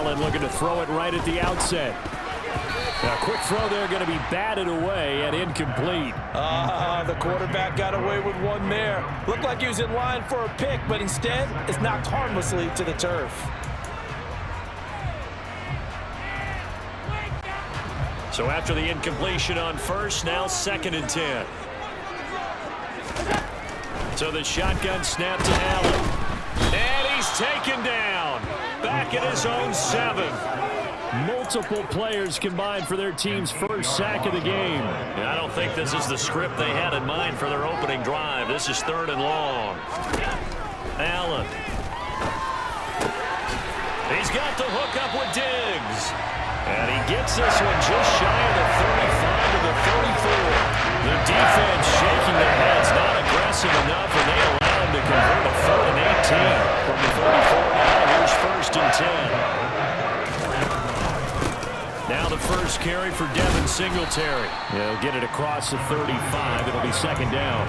Allen looking to throw it right at the outset. A quick throw there going to be batted away and incomplete. The quarterback got away with one there. Looked like he was in line for a pick, but instead it's knocked harmlessly to the turf. So after the incompletion on first, now 2nd and 10. So the shotgun snap to Allen. And he's taken down. Back at his own 7. Multiple players combined for their team's first sack of the game. I don't think this is the script they had in mind for their opening drive. This is 3rd and long. Allen. He's got the hook up with Diggs. And he gets this one just shy of the 35 to the 34. The defense shaking their heads, not aggressive enough, and they allow him to convert a 3rd and 18 from the 34. Now here's 1st and 10. Now the first carry for Devin Singletary. He'll get it across the 35. It'll be 2nd down.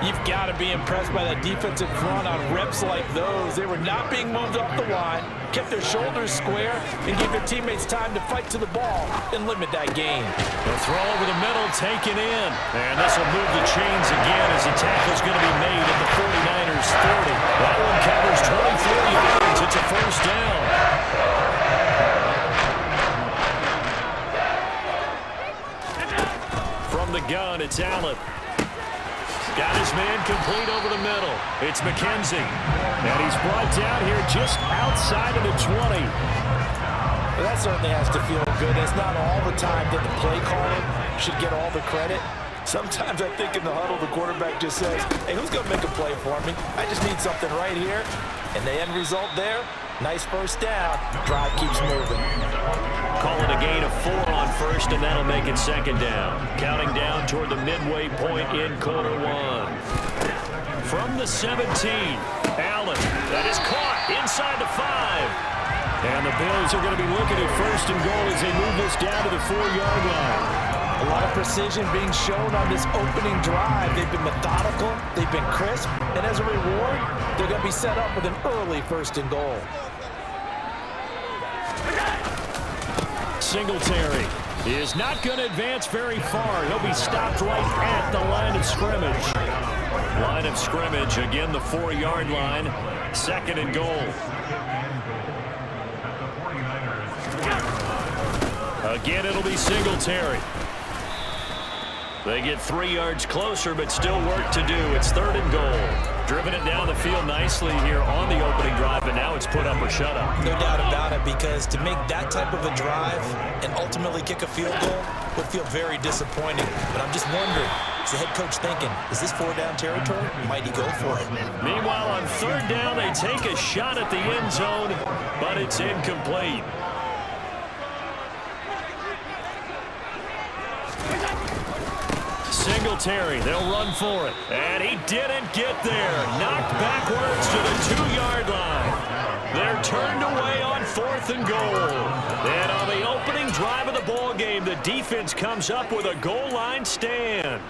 You've got to be impressed by that defensive front on reps like those. They were not being moved off the line, kept their shoulders square, and gave their teammates time to fight to the ball and limit that gain. The throw over the middle, taken in. And this will move the chains again as the tackle's going to be made at the 49ers 30. That one covers 24 yards. It's a 1st down. From the gun, it's Allen. Got his man complete over the middle. It's McKenzie. And he's brought down here just outside of the 20. Well, that certainly has to feel good. It's not all the time that the play caller should get all the credit. Sometimes I think in the huddle, the quarterback just says, hey, who's going to make a play for me? I just need something right here. And the end result there, nice 1st down. Drive keeps moving. Call it a gain of 4 on first, and that'll make it 2nd down. Counting down toward the midway point in quarter 1. From the 17, Allen. That is caught inside the 5. And the Bills are going to be looking at 1st and goal as they move this down to the 4-yard line. A lot of precision being shown on this opening drive. They've been methodical, they've been crisp, and as a reward, they're going to be set up with an early 1st and goal. Singletary is not going to advance very far. He'll be stopped right at the line of scrimmage. Line of scrimmage, again the 4-yard line. 2nd and goal. Again, it'll be Singletary. They get 3 yards closer, but still work to do. It's 3rd and goal. Driven it down the field nicely here on the opening drive, and now it's put up or shut up. No doubt about it, because to make that type of a drive and ultimately kick a field goal would feel very disappointing. But I'm just wondering, is the head coach thinking, is this 4-down territory? Might he go for it? Meanwhile, on 3rd down, they take a shot at the end zone, but it's incomplete. Singletary, they'll run for it. And he didn't get there. Knocked backwards to the 2-yard line. They're turned away on 4th and goal. And on the opening drive of the ball game, the defense comes up with a goal line stand.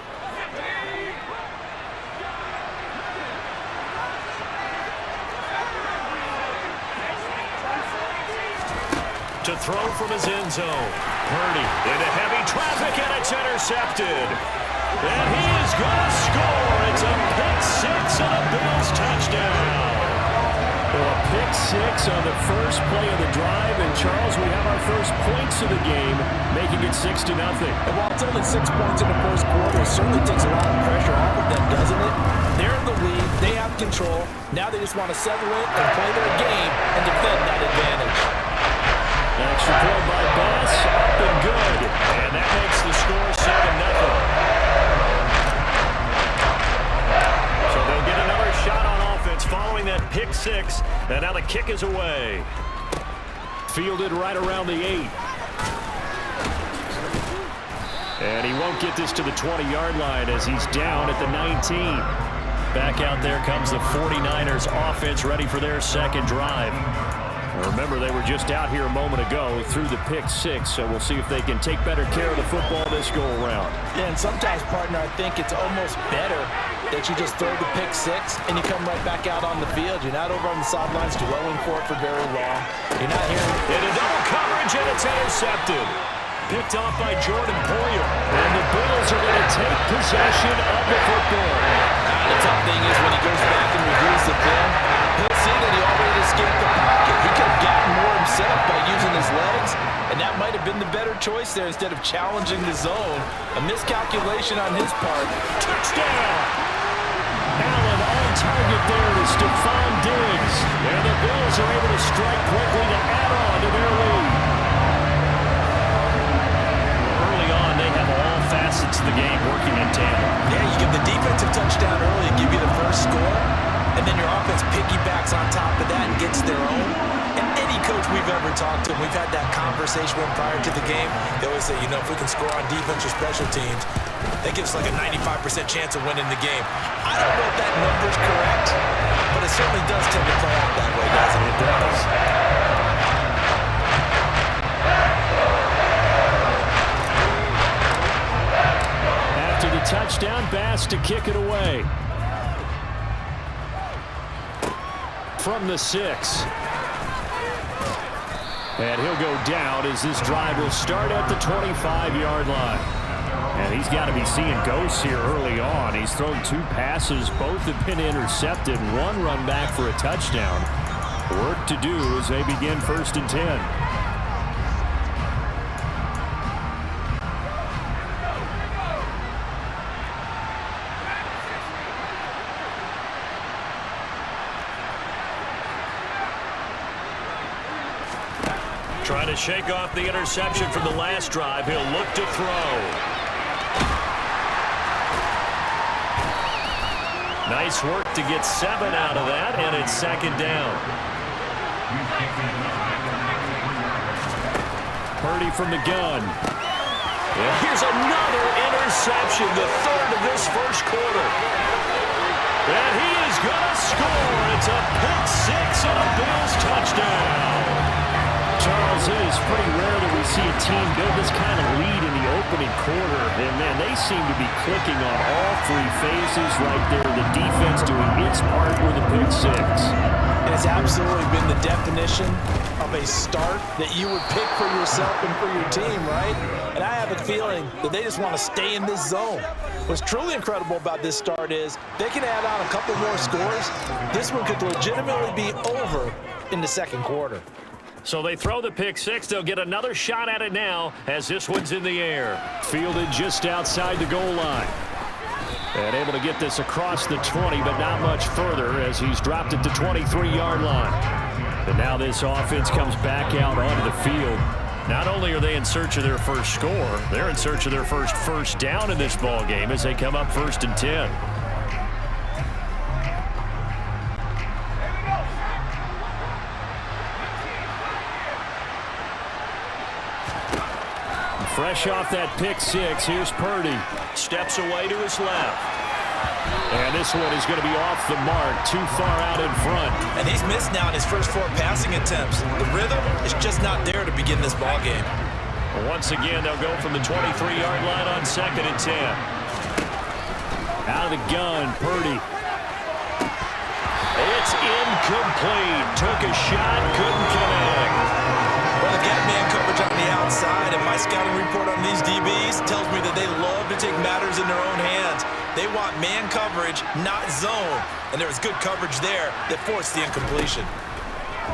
To throw from his end zone. Purdy into heavy traffic, and it's intercepted. And he is going to score. It's a pick 6 and a Bills touchdown. Well, a pick 6 on the first play of the drive. And, Charles, we have our first points of the game, making it 6-0. And while it's only 6 points in the first quarter, it certainly takes a lot of pressure off of them, doesn't it? They're in the lead. They have control. Now they just want to settle it and play their game and defend that advantage. Extra point by Bass, up and good. And that makes the score 7-0. So they'll get another shot on offense following that pick 6. And now the kick is away. Fielded right around the 8. And he won't get this to the 20-yard line as he's down at the 19. Back out there comes the 49ers offense ready for their second drive. Remember, they were just out here a moment ago through the pick 6, so we'll see if they can take better care of the football this go-around. Yeah, and sometimes, partner, I think it's almost better that you just throw the pick six and you come right back out on the field. You're not over on the sidelines dwelling for it for very long. You're not hearing into double coverage, and it's intercepted. Picked off by Jordan Poyer. And the Bills are going to take possession of the football. The tough thing is when he goes back and reviews the film, he'll see that he already escaped the pocket. He could have gotten more himself by using his legs, and that might have been the better choice there instead of challenging the zone. A miscalculation on his part. Touchdown! Allen on target there to Stephon Diggs. And the Bills are able to strike quickly to add on to their lead. Early on, they have all facets of the game working in tandem. Yeah, you give the defensive touchdown early and give you the first score, and then your offense piggybacks on top of that and gets their own. And any coach we've ever talked to, we've had that conversation with prior to the game, they always say, if we can score on defense or special teams, that gives us like a 95% chance of winning the game. I don't know if that number's correct, but it certainly does tend to play out that way, doesn't it? It does. After the touchdown, Bass to kick it away. From the 6. And he'll go down as this drive will start at the 25-yard line. And he's got to be seeing ghosts here early on. He's thrown 2 passes. Both have been intercepted. 1 run back for a touchdown. Work to do as they begin 1st and 10. Trying to shake off the interception from the last drive. He'll look to throw. Nice work to get 7 out of that, and it's 2nd down. Purdy from the gun. And here's another interception, the 3rd of this 1st quarter. And he is going to score. It's a pick 6 and a Bills touchdown. Charles, it is pretty rare that we see a team build this kind of lead in the opening quarter. And, man, they seem to be clicking on all 3 phases right there. The defense doing its part with a pick 6. It has absolutely been the definition of a start that you would pick for yourself and for your team, right? And I have a feeling that they just want to stay in this zone. What's truly incredible about this start is they can add on a couple more scores. This one could legitimately be over in the 2nd quarter. So they throw the pick 6. They'll get another shot at it now as this one's in the air. Fielded just outside the goal line. And able to get this across the 20, but not much further as he's dropped it to 23-yard line. And now this offense comes back out onto the field. Not only are they in search of their first score, they're in search of their first down in this ball game as they come up 1st and 10. Fresh off that pick 6, here's Purdy. Steps away to his left. And this one is going to be off the mark, too far out in front. And he's missed now in his first 4 passing attempts. The rhythm is just not there to begin this ball game. Once again, they'll go from the 23-yard line on 2nd and 10. Out of the gun, Purdy. It's incomplete. Took a shot, couldn't connect. Well, the gap man coverage on the outside, and my scouting report on these DBs tells me that they love to take matters in their own hands. They want man coverage, not zone. And there was good coverage there that forced the incompletion.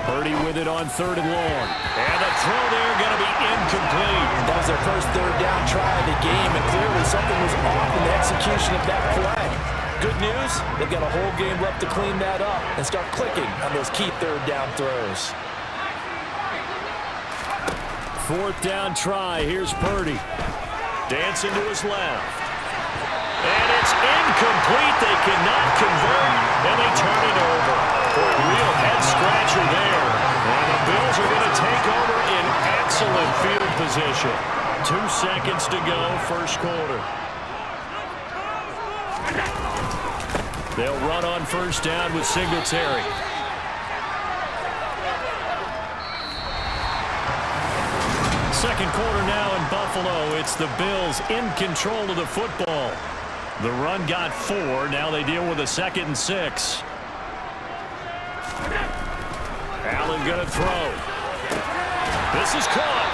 Purdy with it on 3rd and long. And the throw there going to be incomplete. That was their first 3rd down try of the game, and clearly something was off in the execution of that play. Good news, they've got a whole game left to clean that up and start clicking on those key 3rd down throws. 4th down try. Here's Purdy. Dancing to his left. And it's incomplete. They cannot convert, and they turn it over. For a real head-scratcher there. And the Bills are going to take over in excellent field position. 2 seconds to go, 1st quarter. They'll run on 1st down with Singletary. Second quarter now in Buffalo. It's the Bills in control of the football. The run got 4. Now they deal with a 2nd and 6. Allen going to throw. This is caught.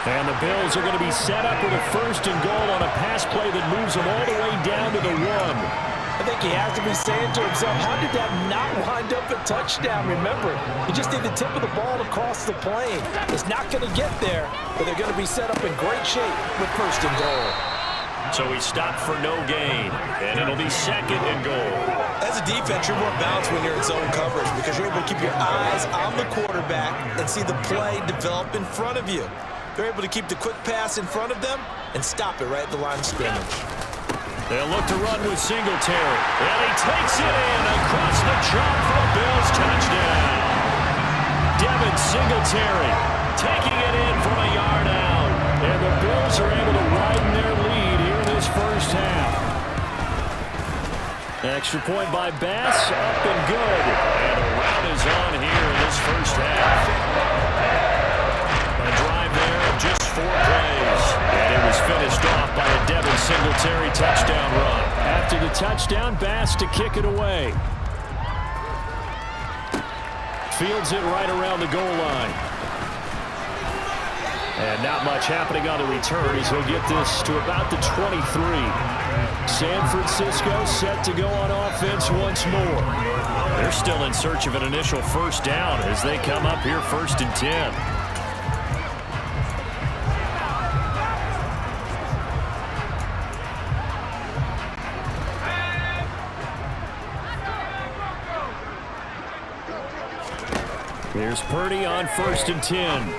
And the Bills are going to be set up with a 1st and goal on a pass play that moves them all the way down to the 1. I think he has to be saying to himself, how did that not wind up a touchdown? Remember, you just need the tip of the ball across the plane. It's not going to get there, but they're going to be set up in great shape with 1st and goal. So he stopped for no gain, and it'll be 2nd and goal. As a defense, you're more balanced when you're in zone coverage because you're able to keep your eyes on the quarterback and see the play develop in front of you. They're able to keep the quick pass in front of them and stop it right at the line of scrimmage. They'll look to run with Singletary. And he takes it in across the chalk for a Bills touchdown. Devin Singletary taking it in from a yard out. And the Bills are able to widen their lead here in this first half. Extra point by Bass, up and good. And a rout is on here in this first half. A drive there of just 4 plays. And it was finished off by a Devin Singletary touchdown run. After the touchdown, Bass to kick it away. Fields it right around the goal line. And not much happening on the return as he'll get this to about the 23. San Francisco set to go on offense once more. They're still in search of an initial 1st down as they come up here 1st and 10. Here's Purdy on 1st and 10.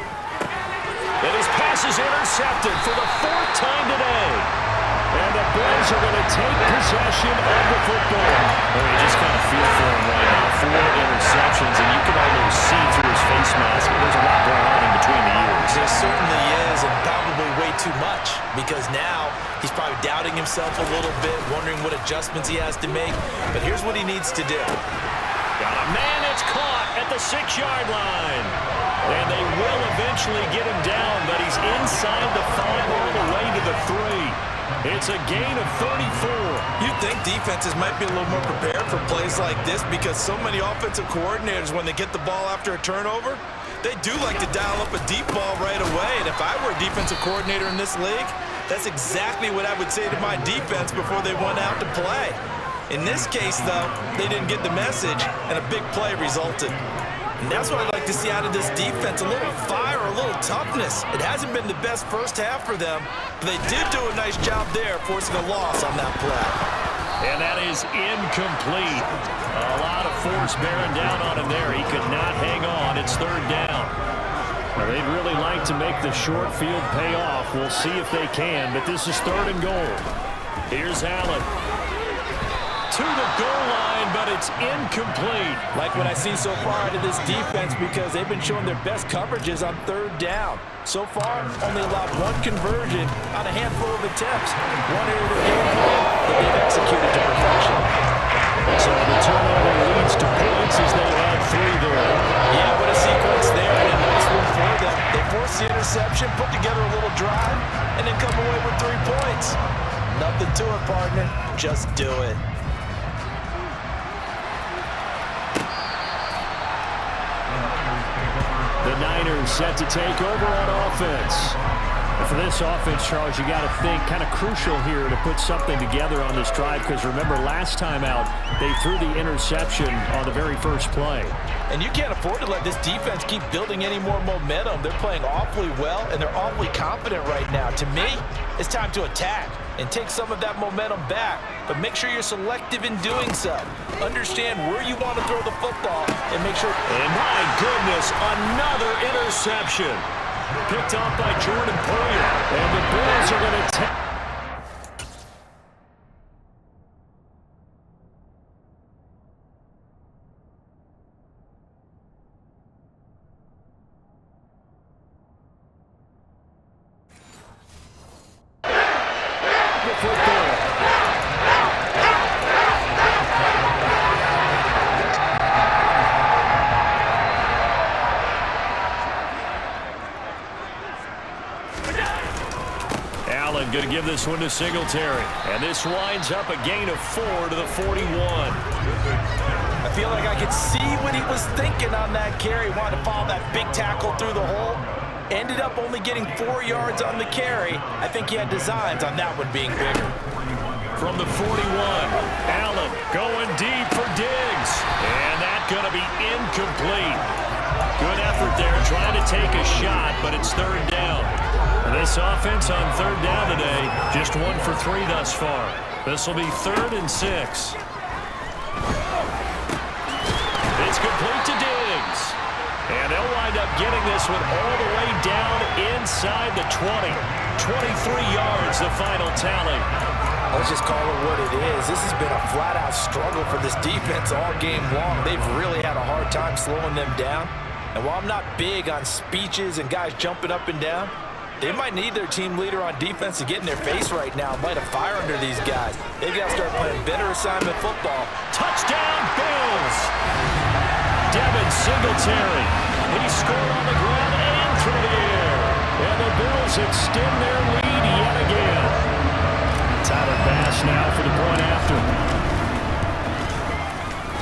And his pass is intercepted for the 4th time today. And the Bills are going to take possession of the football. Well, you just kind of feel for him right now. 4 interceptions, and you can almost see through his face mask. There's a lot going on in between the ears. There certainly is, and probably way too much, because now he's probably doubting himself a little bit, wondering what adjustments he has to make. But here's what he needs to do. Got a man that's caught at the 6-yard line. And they will eventually get him down, but he's inside the 5 all the way to the 3. It's a gain of 34. You'd think defenses might be a little more prepared for plays like this because so many offensive coordinators, when they get the ball after a turnover, they do like to dial up a deep ball right away. And if I were a defensive coordinator in this league, that's exactly what I would say to my defense before they went out to play. In this case, though, they didn't get the message, and a big play resulted. And that's what I'd like to see out of this defense, a little fire, a little toughness. It hasn't been the best first half for them, but they did do a nice job there forcing a loss on that play. And that is incomplete. A lot of force bearing down on him there. He could not hang on. It's 3rd down. Well, they'd really like to make the short field pay off. We'll see if they can, but this is 3rd and goal. Here's Allen. To the goal line, but it's incomplete. Like what I see so far out of this defense because they've been showing their best coverages on 3rd down. So far, only allowed 1 conversion on a handful of attempts. 1 area of their game plan that they've executed to perfection. So the turnover leads to points as they add 3 there. Yeah, what a sequence there, and a nice one for them. They force the interception, put together a little drive, and then come away with 3 points. Nothing to it, partner. Just do it. The Niners set to take over on offense. And for this offense, Charles, you got to think kind of crucial here to put something together on this drive because remember last time out, they threw the interception on the very first play. And you can't afford to let this defense keep building any more momentum. They're playing awfully well, and they're awfully confident right now. To me, it's time to attack and take some of that momentum back. But make sure you're selective in doing so. Understand where you want to throw the football and make sure. And my goodness, another interception. Picked off by Jordan Poyer. And the Bills are going to take. Going to give this one to Singletary. And this winds up a gain of 4 to the 41. I feel like I could see what he was thinking on that carry. Wanted to follow that big tackle through the hole. Ended up only getting 4 yards on the carry. I think he had designs on that one being bigger. From the 41, Allen going deep for Diggs. And that's going to be incomplete. Good effort there, trying to take a shot, but it's third down. And this offense on third down today, just 1 for 3 thus far. This will be 3rd and 6. It's complete to Diggs. And they'll wind up getting this one all the way down inside the 20. 23 yards, the final tally. Let's just call it what it is. This has been a flat-out struggle for this defense all game long. They've really had a hard time slowing them down. And while I'm not big on speeches and guys jumping up and down, they might need their team leader on defense to get in their face right now, light a fire under these guys. They've got to start playing better assignment football. Touchdown, Bills! Devin Singletary. He scored on the ground and through the air. And the Bills extend their lead yet again. Tyler Bass now for the point after.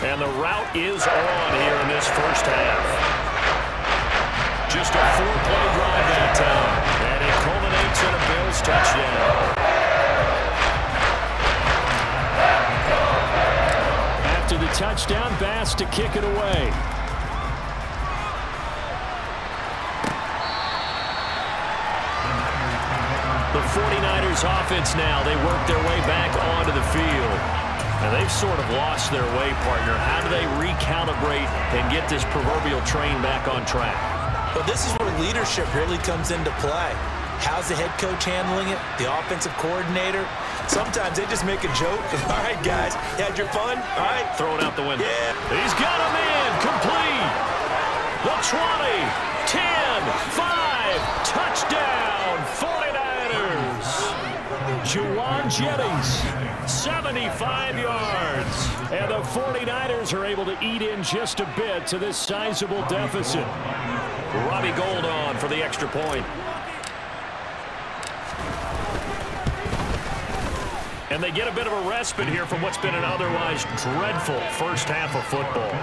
And the route is on here in this first half. Just a 4-play drive that time. And it culminates in a Bills touchdown. After the touchdown, Bass to kick it away. The 49ers offense now, they work their way back onto the field. And they've sort of lost their way, partner. How do they recalibrate and get this proverbial train back on track? Well, this is where leadership really comes into play. How's the head coach handling it? The offensive coordinator? Sometimes they just make a joke. All right, guys, you had your fun? All right. Throw it out the window. Yeah. He's got him in. Complete. The 20, 10, 5. Touchdown, 49ers. Juwan Jennings, 75 yards. And the 49ers are able to eat in just a bit to this sizable deficit. Robbie Gould on for the extra point. And they get a bit of a respite here from what's been an otherwise dreadful first half of football.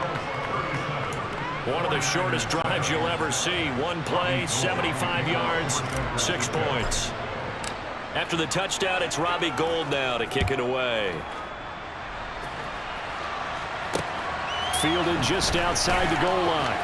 One of the shortest drives you'll ever see. One play, 75 yards, 6 points. After the touchdown, it's Robbie Gould now to kick it away. Fielded just outside the goal line.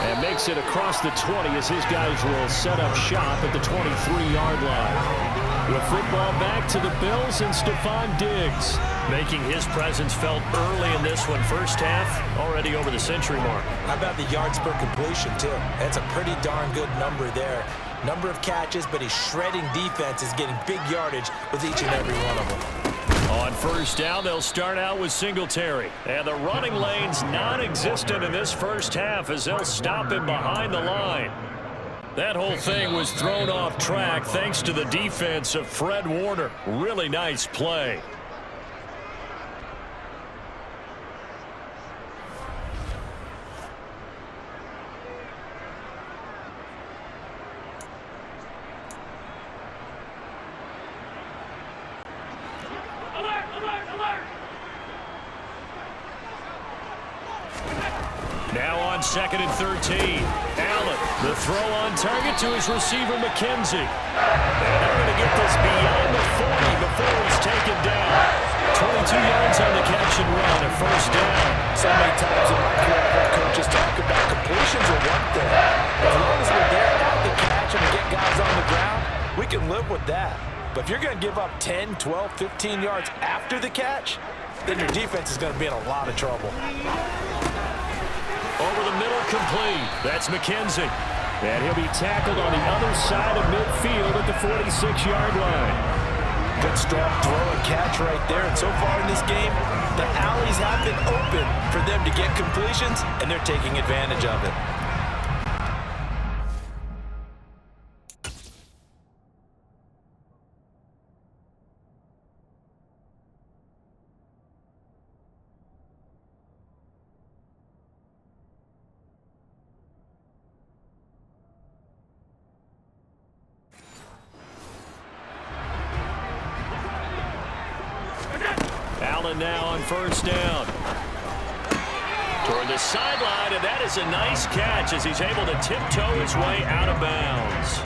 And makes it across the 20 as his guys will set up shop at the 23-yard line. The football back to the Bills and Stephon Diggs, making his presence felt early in this one. First half, already over the century mark. How about the yards per completion, too? That's a pretty darn good number there. Number of catches, but his shredding defense is getting big yardage with each and every one of them. On first down, they'll start out with Singletary. And the running lane's non-existent in this first half as they'll stop him behind the line. That whole thing was thrown off track thanks to the defense of Fred Warner. Really nice play. Now on 2nd and 13. Allen, the throw on target to his receiver, McKenzie. And they're going to get this beyond the 40 before he's taken down. 22 yards on the catch and run, a first down. So many times in my career, I've heard coaches talk about completions are one thing. As long as we're there at the catch and we get guys on the ground, we can live with that. But if you're going to give up 10, 12, 15 yards after the catch, then your defense is going to be in a lot of trouble. Over the middle, complete. That's McKenzie. And he'll be tackled on the other side of midfield at the 46-yard line. Good strong throw and catch right there. And so far in this game, the alleys have been open for them to get completions, and they're taking advantage of it. Allen now on first down. Toward the sideline, and that is a nice catch as he's able to tiptoe his way out of bounds.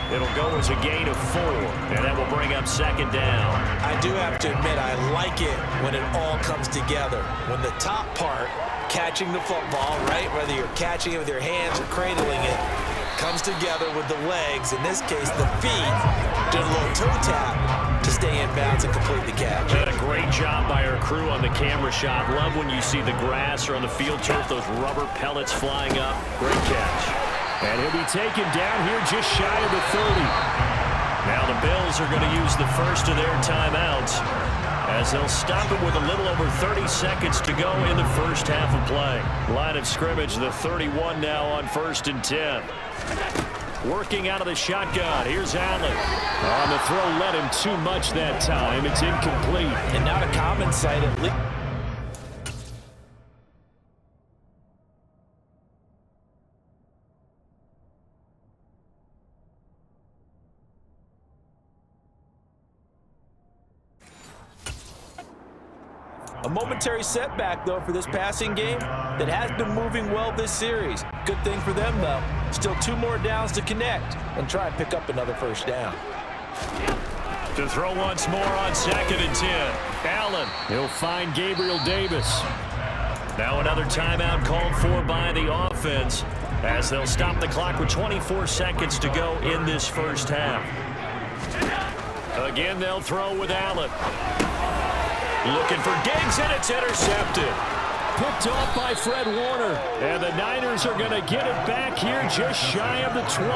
It'll go as a gain of 4, and that will bring up second down. I do have to admit, I like it when it all comes together. When the top part, catching the football, right, whether you're catching it with your hands or cradling it, comes together with the legs, in this case the feet, did a little toe tap to stay in bounds and complete the catch. Did a great job by our crew on the camera shot. Love when you see the grass or on the field turf, those rubber pellets flying up. Great catch. And he'll be taken down here just shy of the 30. Now the Bills are going to use the first of their timeouts as they'll stop it with a little over 30 seconds to go in the first half of play. Line of scrimmage, the 31 now on 1st and 10. Working out of the shotgun. Here's Allen. On the throw, led him too much that time. It's incomplete. And not a common sight at least. A momentary setback, though, for this passing game that has been moving well this series. Good thing for them, though. Still 2 more downs to connect and try and pick up another first down. To throw once more on 2nd and 10. Allen. He'll find Gabriel Davis. Now another timeout called for by the offense as they'll stop the clock with 24 seconds to go in this first half. Again, they'll throw with Allen. Looking for Diggs, and it's intercepted. Picked off by Fred Warner. And the Niners are going to get it back here just shy of the 20.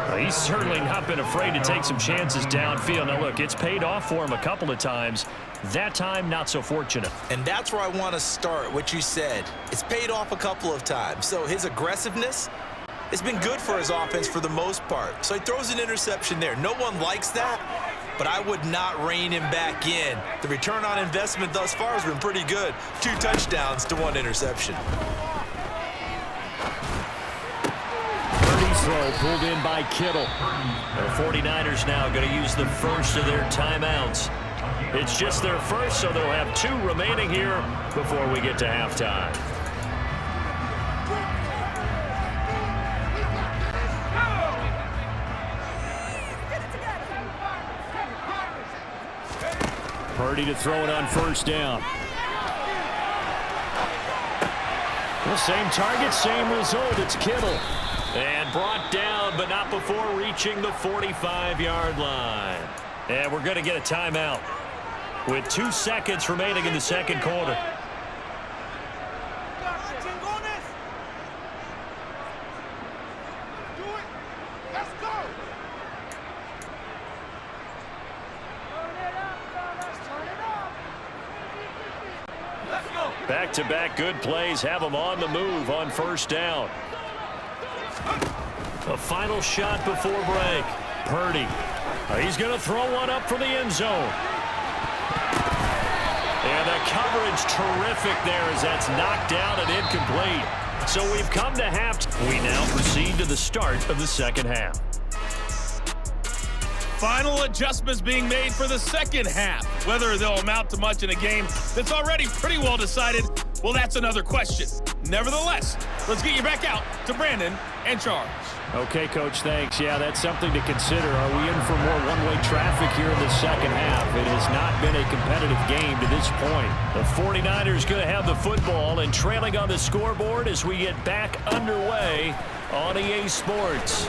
Well, he's certainly not been afraid to take some chances downfield. Now, look, it's paid off for him a couple of times. That time, not so fortunate. And that's where I want to start, what you said. It's paid off a couple of times. So his aggressiveness has been good for his offense for the most part. So he throws an interception there. No one likes that, but I would not rein him back in. The return on investment thus far has been pretty good. 2 touchdowns to 1 interception. Purdy's throw pulled in by Kittle. The 49ers now going to use the first of their timeouts. It's just their first, so they'll have 2 remaining here before we get to halftime. Purdy to throw it on first down. The same target, same result. It's Kittle. And brought down, but not before reaching the 45-yard line. And we're going to get a timeout with 2 seconds remaining in the second quarter. Back-to-back good plays have them on the move on first down. A final shot before break. Purdy. He's going to throw one up for the end zone. And the coverage terrific there as that's knocked down and incomplete. So we've come to half. We now proceed to the start of the second half. Final adjustments being made for the second half. Whether they'll amount to much in a game that's already pretty well decided, well, that's another question. Nevertheless, let's get you back out to Brandon and Charles. Okay, Coach, thanks. Yeah, that's something to consider. Are we in for more one-way traffic here in the second half? It has not been a competitive game to this point. The 49ers going to have the football and trailing on the scoreboard as we get back underway on EA Sports.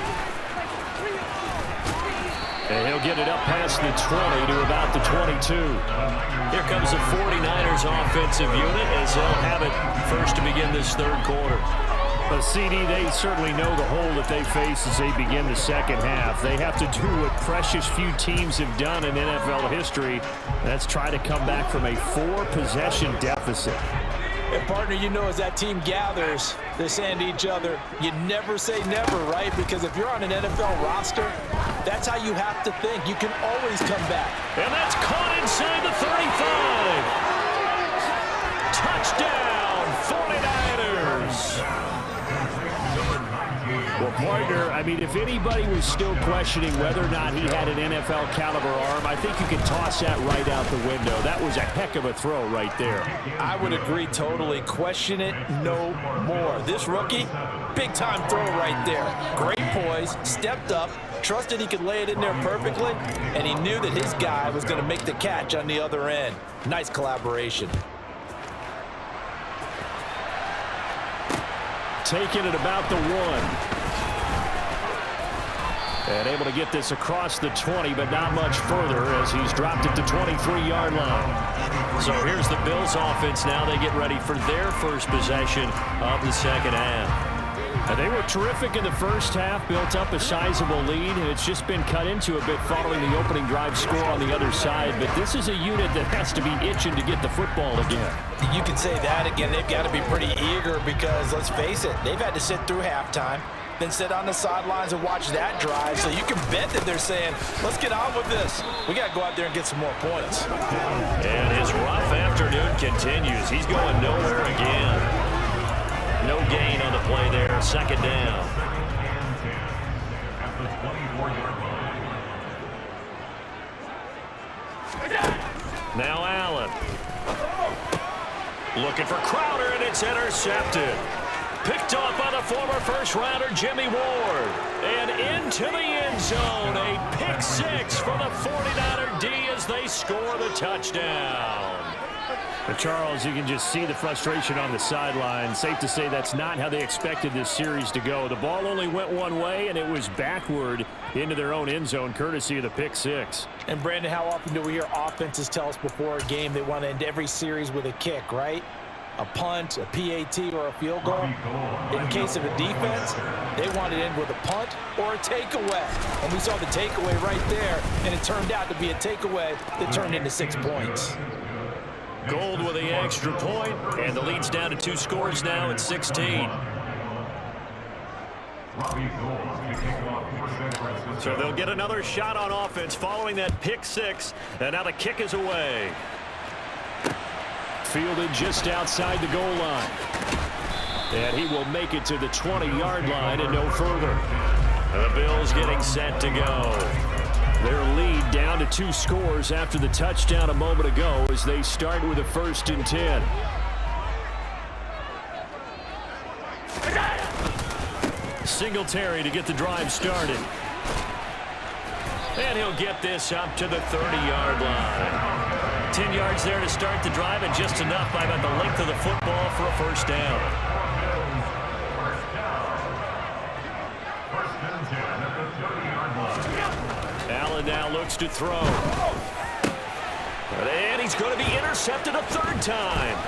And he'll get it up past the 20 to about the 22. Here comes the 49ers offensive unit as they'll have it first to begin this third quarter. But CD, they certainly know the hole that they face as they begin the second half. They have to do what precious few teams have done in NFL history. That's try to come back from a 4-possession deficit. And partner, you know, as that team gathers, they're saying to each other, you never say never, right? Because if you're on an NFL roster, that's how you have to think. You can always come back. And that's caught inside the 35. Touchdown, 49ers. Well, partner, I mean, if anybody was still questioning whether or not he had an NFL caliber arm, I think you can toss that right out the window. That was a heck of a throw right there. I would agree totally. Question it no more. This rookie, big-time throw right there. Great poise, stepped up, trusted he could lay it in there perfectly, and he knew that his guy was going to make the catch on the other end. Nice collaboration. Taking it about the 1. And able to get this across the 20, but not much further as he's dropped it to 23-yard line. So here's the Bills offense now. They get ready for their first possession of the second half. And they were terrific in the first half, built up a sizable lead, and it's just been cut into a bit following the opening drive score on the other side. But this is a unit that has to be itching to get the football again. You can say that again. They've got to be pretty eager because, let's face it, they've had to sit through halftime, then sit on the sidelines and watch that drive. So you can bet that they're saying, let's get on with this. We got to go out there and get some more points. And his rough afternoon continues. He's going nowhere again. No gain on the play there. Second down. Now Allen. Looking for Crowder, and it's intercepted. Picked off by the former first-rounder Jimmy Ward. And into the end zone. A pick six for the 49er D as they score the touchdown. But Charles, you can just see the frustration on the sideline. Safe to say that's not how they expected this series to go. The ball only went one way, and it was backward into their own end zone, courtesy of the pick six. And, Brandon, how often do we hear offenses tell us before a game they want to end every series with a kick, right? A punt, a PAT, or a field goal. In case of a defense, they want to end with a punt or a takeaway. And we saw the takeaway right there, and it turned out to be a takeaway that turned into 6 points. Gold with the extra point, and the lead's down to 2 scores now at 16. So they'll get another shot on offense following that pick six, and now the kick is away. Fielded just outside the goal line. And he will make it to the 20-yard line and no further. The Bills getting set to go. Their lead down to 2 scores after the touchdown a moment ago as they start with a 1st and 10. Singletary to get the drive started. And he'll get this up to the 30-yard line. 10 yards there to start the drive, and just enough by about the length of the football for a first down. Allen now looks to throw. And he's going to be intercepted a 3rd time.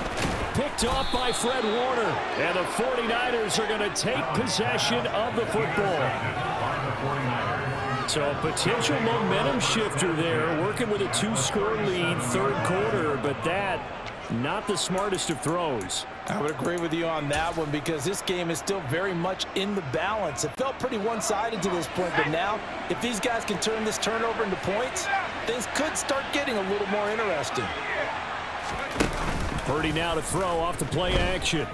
Picked off by Fred Warner. And the 49ers are going to take possession of the football. So a potential momentum shifter there, working with a 2-score lead, 3rd quarter, but that, not the smartest of throws. I would agree with you on that one because this game is still very much in the balance. It felt pretty one-sided to this point, but now if these guys can turn this turnover into points, things could start getting a little more interesting. Purdy now to throw off the play action.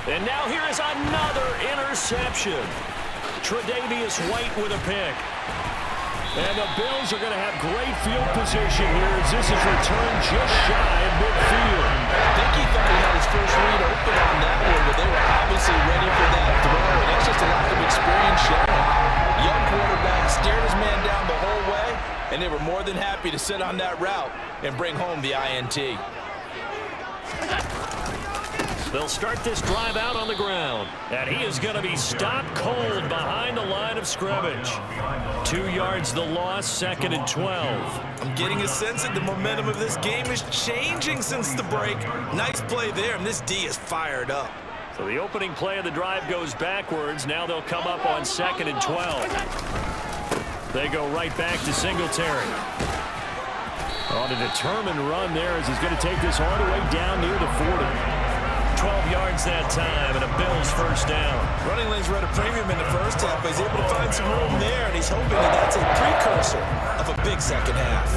And now here is another interception. Tre'Davious White with a pick. And the Bills are going to have great field position here as this is returned just shy of midfield. I think he thought he had his first read open on that one, but they were obviously ready for that throw, and that's just a lack of experience showing. Young quarterback stared his man down the whole way, and they were more than happy to sit on that route and bring home the INT. They'll start this drive out on the ground. And he is going to be stopped cold behind the line of scrimmage. 2 yards the loss, 2nd and 12. I'm getting a sense that the momentum of this game is changing since the break. Nice play there, and this D is fired up. So the opening play of the drive goes backwards. Now they'll come up on 2nd and 12. They go right back to Singletary. On a determined run there as he's going to take this all the way down near the 40. 12 yards that time, and a Bills first down. Running lanes were at a premium in the first half, but he's able to find some room there, and he's hoping that that's a precursor of a big second half.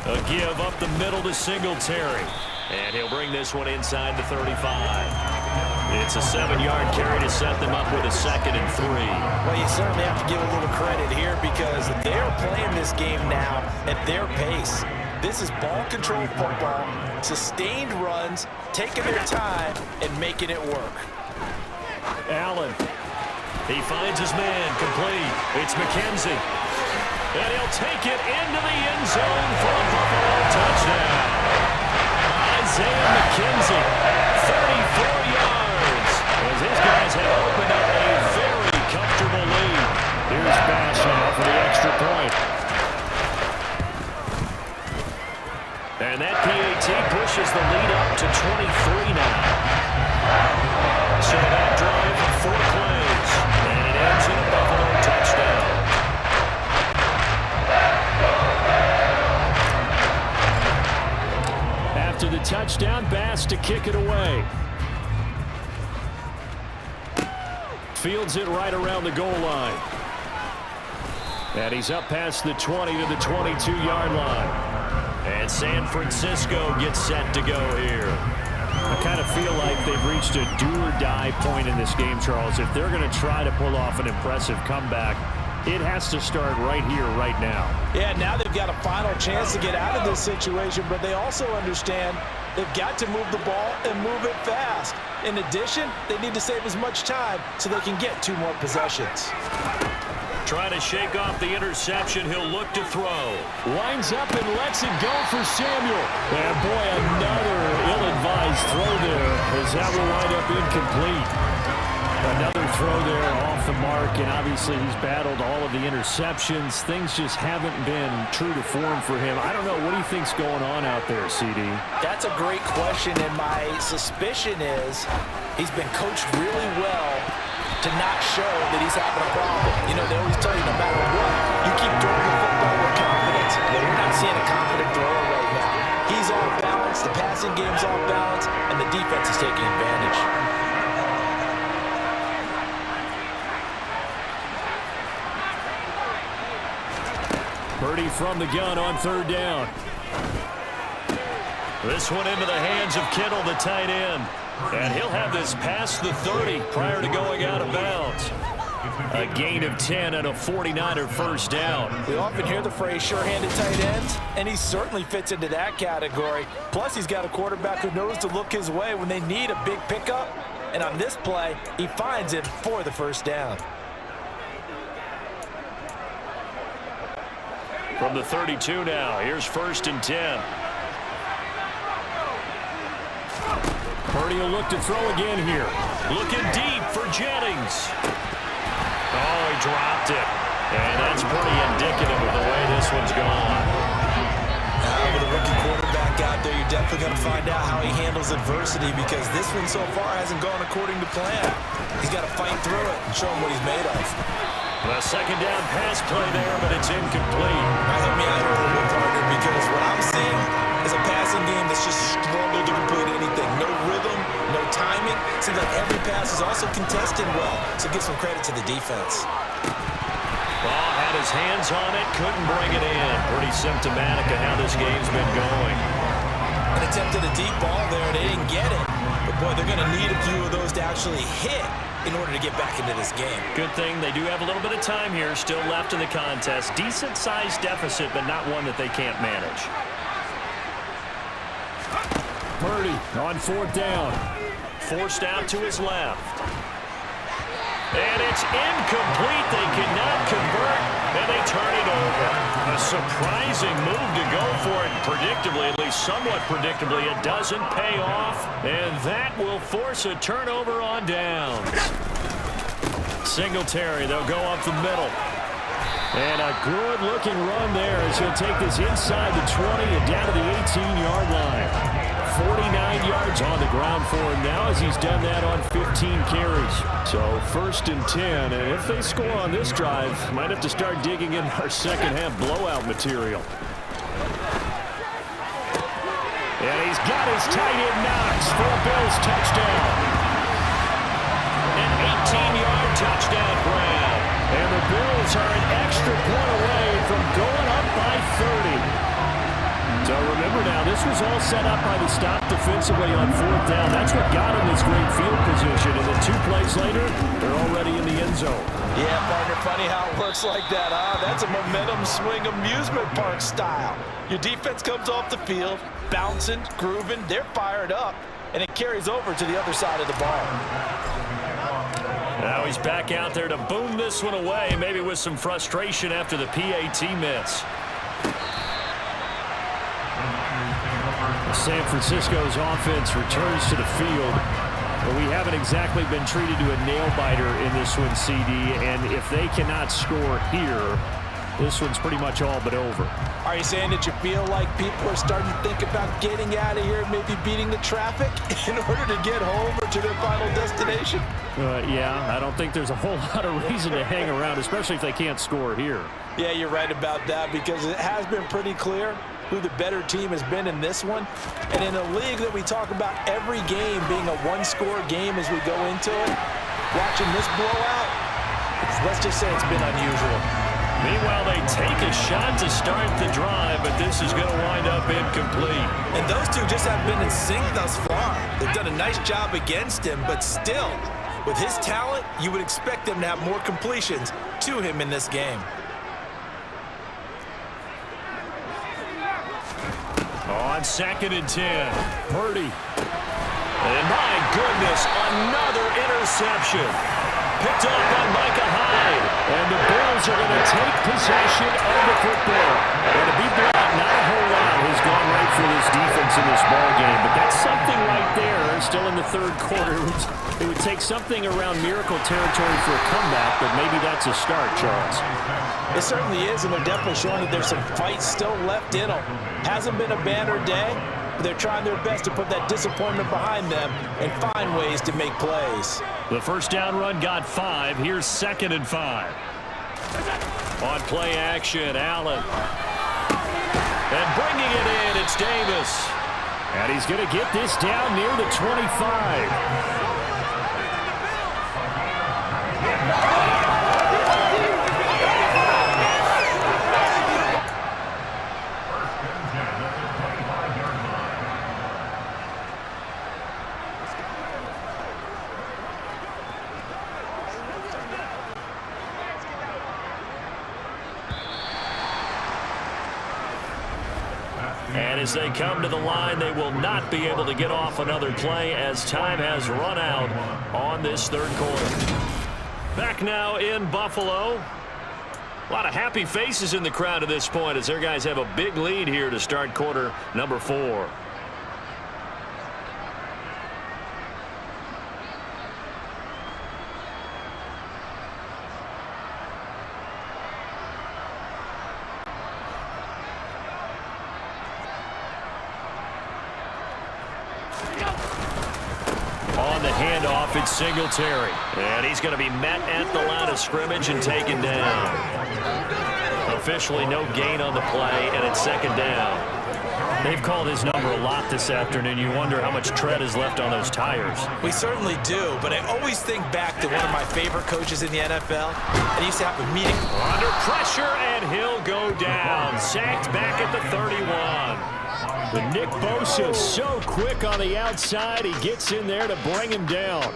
A give up the middle to Singletary. And he'll bring this one inside the 35. It's a 7-yard carry to set them up with a 2nd and 3. Well, you certainly have to give a little credit here because they're playing this game now at their pace. This is ball control football, sustained runs, taking their time, and making it work. Allen. He finds his man, complete. It's McKenzie. And he'll take it into the end zone for a Buffalo touchdown. Isaiah McKenzie, 34 yards. As his guys have opened up a very comfortable lead. Here's Bash now for the extra point. And that PAT pushes the lead up to 23 now. So that drive of 4 plays. And it ends in a Buffalo touchdown. After the touchdown, Bass to kick it away. Fields it right around the goal line. And he's up past the 20 to the 22-yard line. And San Francisco gets set to go here. I kind of feel like they've reached a do-or-die point in this game, Charles. If they're going to try to pull off an impressive comeback, it has to start right here, right now. Yeah, now they've got a final chance to get out of this situation, but they also understand they've got to move the ball and move it fast. In addition, they need to save as much time so they can get 2 more possessions. Trying to shake off the interception, he'll look to throw. Winds up and lets it go for Samuel. And boy, another ill-advised throw there as that will wind up incomplete. Another throw there off the mark, and obviously he's battled all of the interceptions. Things just haven't been true to form for him. I don't know. What do you think's going on out there, CD? That's a great question, and my suspicion is he's been coached really well to not show that he's having a problem. You know, they always tell you no matter what, you keep throwing the football with confidence. Well, we're not seeing a confident thrower right now. He's off balance, the passing game's off balance, and the defense is taking advantage. Purdy from the gun on 3rd down. This one into the hands of Kittle, the tight end. And he'll have this past the 30 prior to going out of bounds. A gain of 10 and a 49er first down. We often hear the phrase sure-handed tight ends, and he certainly fits into that category. Plus, he's got a quarterback who knows to look his way when they need a big pickup. And on this play, he finds it for the first down. From the 32 now, here's 1st and 10. Purdy will look to throw again here. Looking deep for Jennings. Oh, he dropped it. And that's pretty indicative of the way this one's gone. With a rookie quarterback out there, you're definitely going to find out how he handles adversity because this one so far hasn't gone according to plan. He's got to fight through it and show him what he's made of. A 2nd down pass play there, but it's incomplete. Now, help me out here a little bit, partner, because what I'm seeing is a passing game that's just struggled to complete anything. No rhythm, no timing. Seems like every pass is also contested well, so give some credit to the defense. Ball had his hands on it, couldn't bring it in. Pretty symptomatic of how this game's been going. An attempt at a deep ball there, and they didn't get it. But, boy, they're going to need a few of those to actually hit in order to get back into this game. Good thing they do have a little bit of time here still left in the contest. Decent-sized deficit, but not one that they can't manage. Purdy on 4th down. Forced out to his left. And it's incomplete. They cannot convert, and they turn it over. A surprising move to go for it. Predictably, at least somewhat predictably, it doesn't pay off. And that will force a turnover on downs. Singletary, they'll go up the middle. And a good-looking run there as he'll take this inside the 20 and down to the 18-yard line. 49 yards on the ground for him now as he's done that on 15 carries. So 1st and 10, and if they score on this drive, might have to start digging in our second-half blowout material. And he's got his tight end Knox for a Bills touchdown. An 18-yard touchdown grab. And the Bills are an extra point away from going up by 30. So remember now, this was all set up by the stop defensively on 4th down. That's what got him this great field position. And then 2 plays later, they're already in the end zone. Yeah, partner, funny how it works like that, huh? That's a momentum swing amusement park style. Your defense comes off the field, bouncing, grooving, they're fired up, and it carries over to the other side of the ball. Now he's back out there to boom this one away, maybe with some frustration after the PAT miss. San Francisco's offense returns to the field, but we haven't exactly been treated to a nail-biter in this one, CD, and if they cannot score here, this one's pretty much all but over. Are you saying that you feel like people are starting to think about getting out of here, maybe beating the traffic in order to get home or to their final destination? Yeah, I don't think there's a whole lot of reason to hang around, especially if they can't score here. Yeah, you're right about that, because it has been pretty clear who the better team has been in this one. And in a league that we talk about every game being a one-score game as we go into it, watching this blowout, let's just say it's been unusual. Meanwhile, they take a shot to start the drive, but this is going to wind up incomplete. And those two just have been in sync thus far. They've done a nice job against him, but still, with his talent, you would expect them to have more completions to him in this game. On 2nd and 10, Purdy. And my goodness, another interception. Picked up by Micah Hyde. And the Bills are going to take possession of the football. And to be blunt, not a whole lot has gone right for this defense in this ball game. But that's something right there. Still in the 3rd quarter. It would take something around miracle territory for a comeback, but maybe that's a start, Charles. It certainly is, and they're definitely showing that there's some fight still left in them. Hasn't been a banner day, but they're trying their best to put that disappointment behind them and find ways to make plays. The first down run got 5. Here's 2nd and 5. On play action, Allen. And bringing it in, it's Davis. And he's going to get this down near the 25. And as they come to the line, they will not be able to get off another play as time has run out on this 3rd quarter. Back now in Buffalo. A lot of happy faces in the crowd at this point as their guys have a big lead here to start quarter number 4. On the handoff, it's Singletary. And he's going to be met at the line of scrimmage and taken down. Officially no gain on the play, and it's 2nd down. They've called his number a lot this afternoon. You wonder how much tread is left on those tires. We certainly do, but I always think back to one of my favorite coaches in the NFL. And he used to have a meeting. Under pressure, and he'll go down. Sacked back at the 31. But Nick Bosa so quick on the outside, he gets in there to bring him down.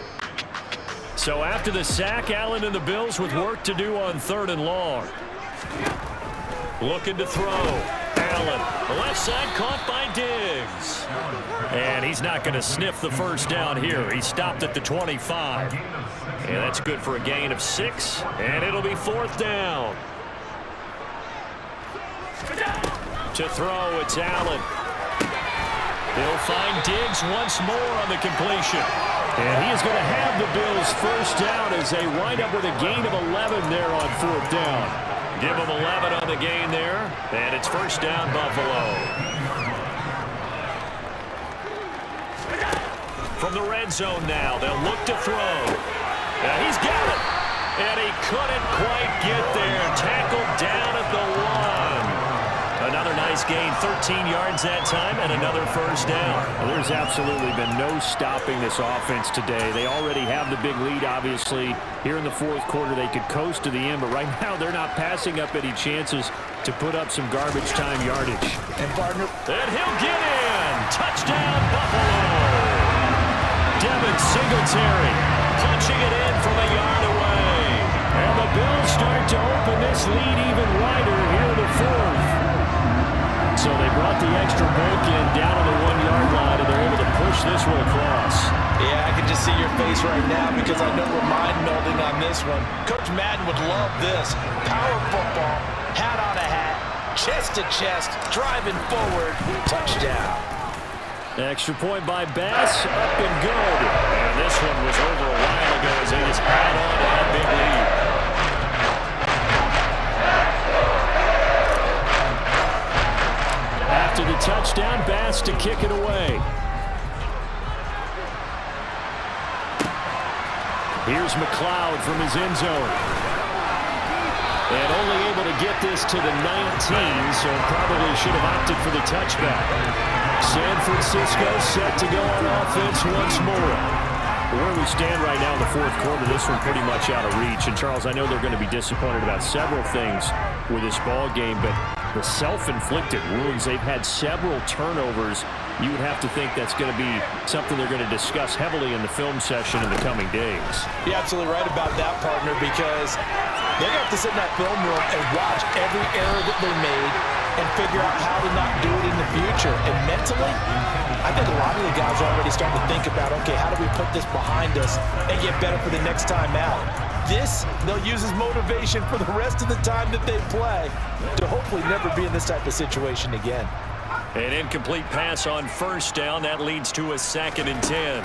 So after the sack, Allen and the Bills with work to do on 3rd and long. Looking to throw. Allen, the left side caught by Diggs. And he's not going to sniff the first down here. He stopped at the 25. And that's good for a gain of 6. And it'll be 4th down. To throw, it's Allen. They'll find Diggs once more on the completion. And he is going to have the Bills first down as they wind up with a gain of 11 there on 4th down. Give them 11 on the gain there, and it's first down Buffalo. From the red zone now, they'll look to throw. And he's got it. And he couldn't quite get there. Tackled down at the 1. Another nice gained 13 yards that time and another first down. Well, there's absolutely been no stopping this offense today. They already have the big lead, obviously. Here in the fourth quarter, they could coast to the end, but right now they're not passing up any chances to put up some garbage time yardage. And partner, and he'll get in. Touchdown, Buffalo. Devin Singletary punching it in from a yard away. And the Bills start to open this lead even wider here in the fourth. So they brought the extra bulk in down on the 1-yard line, and they're able to push this one across. yeah, I can just see your face right now because I know we're mind melding on this one. Coach Madden would love this. Power football, hat on a hat, chest to chest, driving forward, touchdown. Extra point by Bass, up and good. And this one was over a while ago as they just add on to that big lead. After the touchdown, Bass to kick it away. Here's McLeod from his end zone. And only able to get this to the 19, so probably should have opted for the touchback. San Francisco set to go on offense once more. Where we stand right now in the fourth quarter, this one pretty much out of reach. And, Charles, I know they're going to be disappointed about several things with this ball game, but the self-inflicted wounds, they've had several turnovers. You would have to think that's going to be something they're going to discuss heavily in the film session in the coming days. You're absolutely right about that, partner, because they're going to have to sit in that film room and watch every error that they made and figure out how to not do it in the future. And mentally, I think a lot of the guys are already starting to think about, okay, how do we put this behind us and get better for the next time out? This, they'll use as motivation for the rest of the time that they play to hopefully never be in this type of situation again. An incomplete pass on first down. That leads to a 2nd and 10.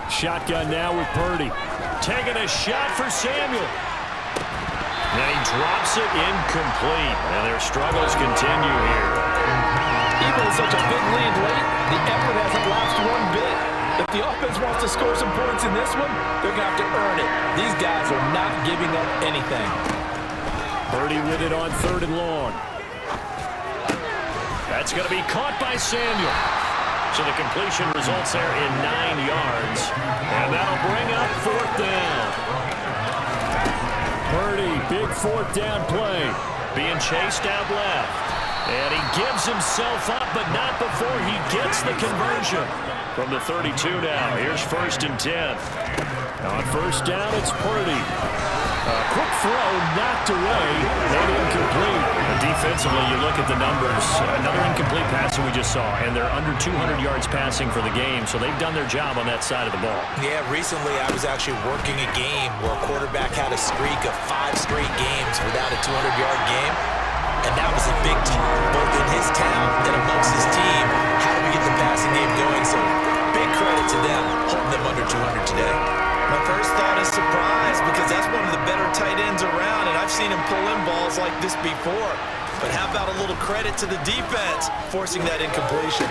Shotgun now with Purdy. Taking a shot for Samuel. And he drops it incomplete. And their struggles continue here. Even with such a big lead late, the effort hasn't lapsed one bit. If the offense wants to score some points in this one, they're going to have to earn it. These guys are not giving up anything. Purdy with it on 3rd and long. That's going to be caught by Samuel. So the completion results there in 9 yards. And that'll bring up 4th down. Purdy, big 4th down play. Being chased out left. And he gives himself up, but not before he gets the conversion. From the 32 now, here's 1st and 10. On 1st down, it's Purdy. Quick throw, knocked away, and incomplete. Defensively, you look at the numbers. Another incomplete pass that we just saw, and they're under 200 yards passing for the game, so they've done their job on that side of the ball. Yeah, recently I was actually working a game where a quarterback had a streak of 5 straight games without a 200-yard game, and that was a big talk both in his town and amongst his team. How do we get the passing game going? So big credit to them holding them under 200 today. My first thought is surprise because that's one of the better tight ends around, and I've seen him pull in balls like this before. But how about a little credit to the defense forcing that incompletion?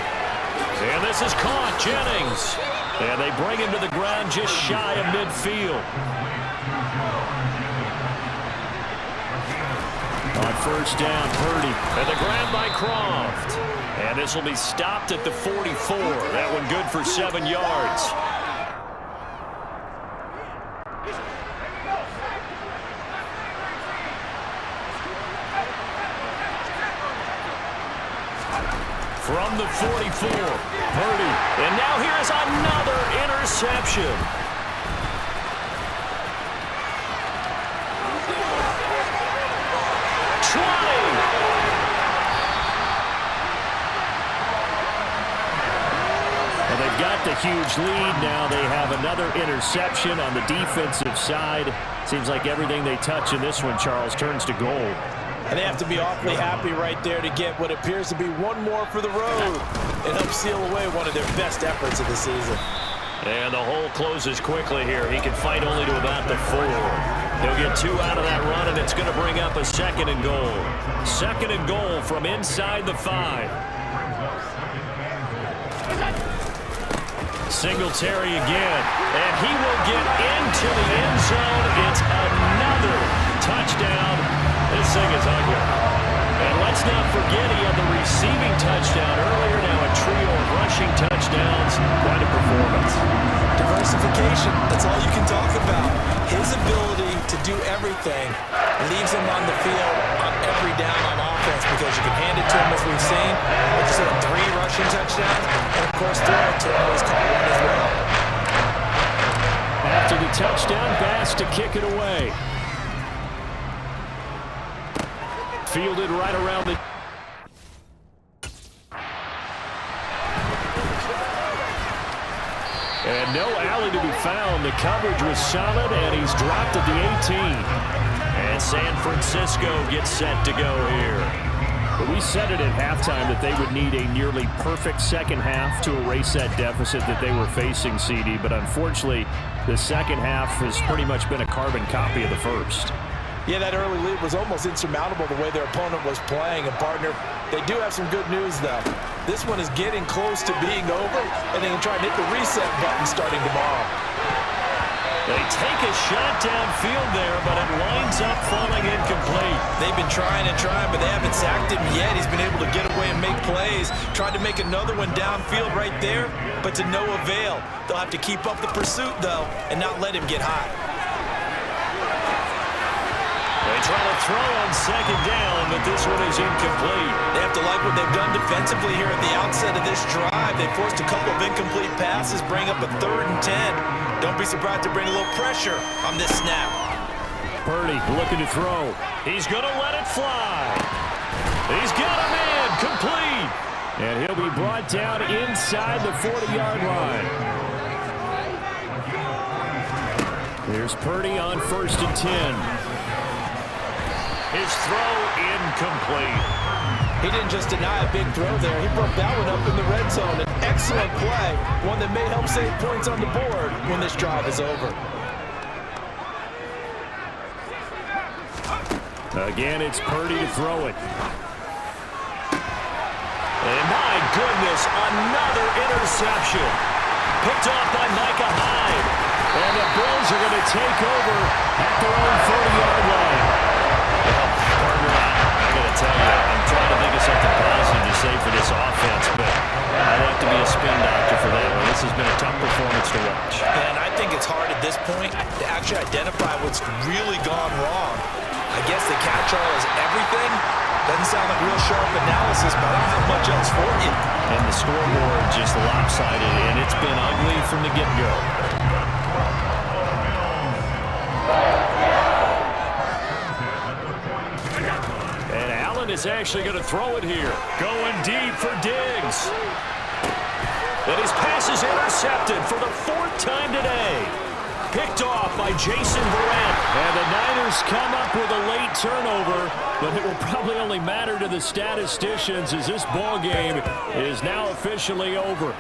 And this is caught, Jennings. And they bring him to the ground just shy of midfield. On 1st down, Purdy. And the grab by Croft. And this will be stopped at the 44. That one good for 7 yards. From the 44, Purdy. And now here is another interception. Well, they've got the huge lead now. They have another interception on the defensive side. Seems like everything they touch in this one, Charles, turns to gold. And they have to be awfully happy right there to get what appears to be one more for the road and help seal away one of their best efforts of the season. And the hole closes quickly here. He can fight only to about the 4. He'll get 2 out of that run, and it's going to bring up a 2nd and goal. 2nd and goal from inside the 5. Singletary again, and he will get into the end zone. It's another touchdown. This thing is ugly. And let's let's not forget he had the receiving touchdown earlier. Now a trio of rushing touchdowns. Quite a performance. Diversification, that's all you can talk about. His ability to do everything leaves him on the field on every down on offense because you can hand it to him as we've seen. I just had 3 rushing touchdowns, and of course throw it to him. He's caught one as well. After the touchdown pass to kick it away. Fielded right around the... And no alley to be found. The coverage was solid, and he's dropped at the 18. And San Francisco gets set to go here. But we said it at halftime that they would need a nearly perfect second half to erase that deficit that they were facing, CD. But unfortunately, the second half has pretty much been a carbon copy of the first. Yeah, that early lead was almost insurmountable the way their opponent was playing. And, partner, they do have some good news, though. This one is getting close to being over, and they can try and hit the reset button starting tomorrow. They take a shot downfield there, but it winds up falling incomplete. They've been trying and trying, but they haven't sacked him yet. He's been able to get away and make plays. Tried to make another one downfield right there, but to no avail. They'll have to keep up the pursuit, though, and not let him get hot. They try to throw on second down, but this one is incomplete. They have to like what they've done defensively here at the outset of this drive. They forced a couple of incomplete passes, bring up a 3rd and 10. Don't be surprised to bring a little pressure on this snap. Purdy looking to throw. He's going to let it fly. He's got a man complete. And he'll be brought down inside the 40-yard line. Here's Purdy on 1st and 10. His throw incomplete. He didn't just deny a big throw there. He broke that one up in the red zone. An excellent play, one that may help save points on the board when this drive is over. Again, it's Purdy to throw it. And my goodness, another interception. Picked off by Micah Hyde. And the Bills are going to take over at their own 40-yard line. I got to tell you, I'm trying to think of something positive to say for this offense, but I'd have to be a spin doctor for that one. This has been a tough performance to watch. And I think it's hard at this point to actually identify what's really gone wrong. I guess the catch-all is everything. Doesn't sound like real sharp analysis, but I don't have much else for you. And the scoreboard just lopsided, and it's been ugly from the get-go. And Allen is actually going to throw it here. Going deep for Diggs. And his pass is intercepted for the 4th time today. Picked off by Jason Verrett. And the Niners come up with a late turnover, but it will probably only matter to the statisticians as this ball game is now officially over.